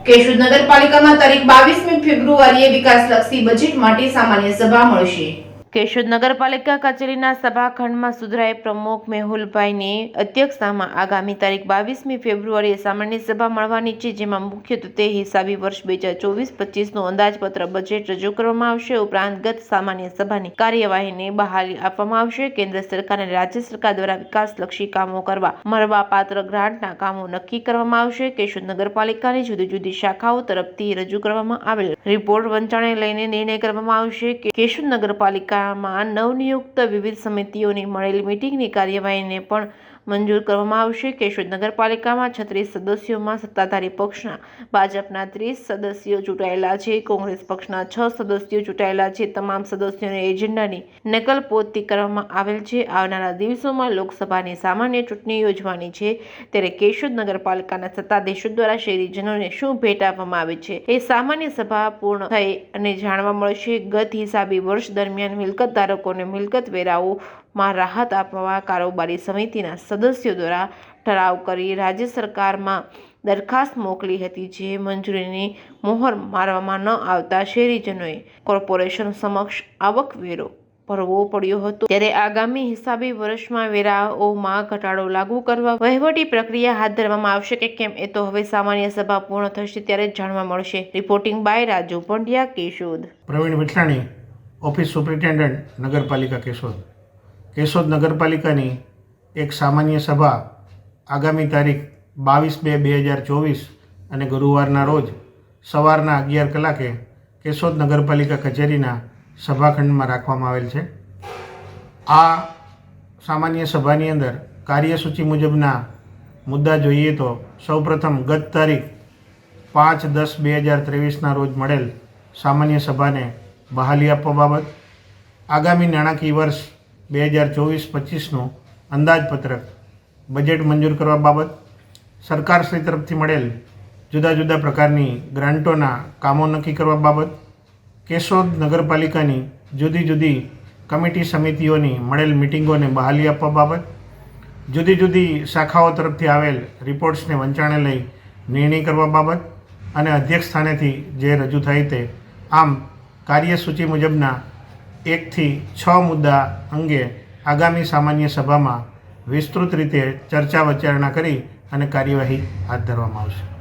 કેશોદ નગરપાલિકામાં તારીખ 22મી ફેબ્રુઆરીએ વિકાસલક્ષી બજેટ માટે સામાન્ય સભા મળશે। કેશોદ નગરપાલિકા કચેરીના સભાખંડમાં સુધરાઈ પ્રમુખ મેહુલભાઈની અધ્યક્ષતામાં આગામી તારીખ 22મી ફેબ્રુઆરીએ સામાન્ય સભા મળવાની છે, જેમાં મુખ્યત્વે હિસાબી વર્ષ 2024-25નું અંદાજપત્ર બજેટ રજૂ કરવામાં આવશે। ઉપરાંત ગત સામાન્ય સભાની કાર્યવાહીને બહાલી આપવામાં આવશે। કેન્દ્ર સરકાર અને રાજ્ય સરકાર દ્વારા વિકાસલક્ષી કામો કરવા મળવાપાત્ર ગ્રાન્ટના કામો નક્કી કરવામાં આવશે। કેશોદ નગરપાલિકાની જુદી જુદી શાખાઓ તરફથી રજૂ કરવામાં આવેલ રિપોર્ટ વંચાણે લઈને નિર્ણય કરવામાં આવશે। કેશોદ નગરપાલિકા નવનિયુક્ત વિવિધ સમિતિઓની મળેલ મીટિંગની કાર્યવાહીને પણ મંજૂર કરવામાં આવશે। કેશોદ નગરપાલિકામાં 36 સદસ્યોમાં સત્તાધારી પક્ષના ભાજપના 30 સદસ્યો ચૂંટાયેલા છે, કોંગ્રેસ પક્ષના 6 સદસ્યો ચૂંટાયેલા છે। તમામ સદસ્યોને એજન્ડાની નકલ પોથી કરવામાં આવેલ છે। આવનારા દિવસોમાં લોકસભાની સામાન્ય ચૂંટણી યોજવાની છે, ત્યારે કેશોદ નગરપાલિકાના સત્તાધીશો દ્વારા શહેરીજનોને શું ભેટ આપવામાં આવે છે એ સામાન્ય સભા પૂર્ણ થઈ અને જાણવા મળશે। ગત હિસાબી વર્ષ દરમિયાન મિલકત ધારકોને મિલકત વેરાઓમાં રાહત આપવા કારોબારી સમિતિના સદસ્યો દ્વારા ઠરાવ કરી રાજ્ય સરકારમાં દરખાસ્ત મોકલી હતી, જે મંજૂરીની મોહર મારવામાં ન આવતા શહેરીજનોએ કોર્પોરેશન સમક્ષ આવકવેરો ભરવો પડ્યો હતો। ત્યારે આગામી હિસાબી વર્ષમાં વેરાઓમાં ઘટાડો લાગુ કરવા વહીવટી પ્રક્રિયા હાથ ધરવામાં આવશે કે કેમ એ તો હવે સામાન્ય સભા પૂર્ણ થશે ત્યારે જ જાણવા મળશે। Reporting by Raju Pandya, Keshod. Pravin Vithalani, office superintendent, નગરપાલિકા કેશોદ। કેશોદ નગરપાલિકાની એક સામાન્ય સભા આગામી તારીખ 22/2/2024 અને ગુરુવારના રોજ સવારના 11 કલાકે કેશોદ નગરપાલિકા કચેરીના સભાખંડમાં રાખવામાં આવેલ છે। આ સામાન્ય સભાની અંદર કાર્યસૂચિ મુજબના મુદ્દા જોઈએ તો સૌપ્રથમ ગત તારીખ 5/10/2023ના રોજ મળેલ સામાન્ય સભાને બહાલી આપવા બાબત, આગામી નાણાકીય વર્ષ 2024-25નું અંદાજપત્રક બજેટ મંજૂર કરવા બાબત, સરકારશ્રી તરફથી મળેલ જુદા જુદા પ્રકારની ગ્રાન્ટોના કામો નક્કી કરવા બાબત, કેશોદ નગરપાલિકાની જુદી જુદી કમિટી સમિતિઓની મળેલ મિટિંગોને બહાલી આપવા બાબત, જુદી જુદી શાખાઓ તરફથી આવેલ રિપોર્ટ્સને વંચાણે લઈ નિર્ણય કરવા બાબત અને અધ્યક્ષ સ્થાનેથી જે રજૂ થાય તે આમ કાર્યસૂચિ મુજબના 1 થી 6 મુદ્દા અંગે આગામી સામાન્ય સભામાં વિસ્તૃત રીતે ચર્ચા વિચારણા કરી અને કાર્યવાહી હાથ ધરવામાં આવશે।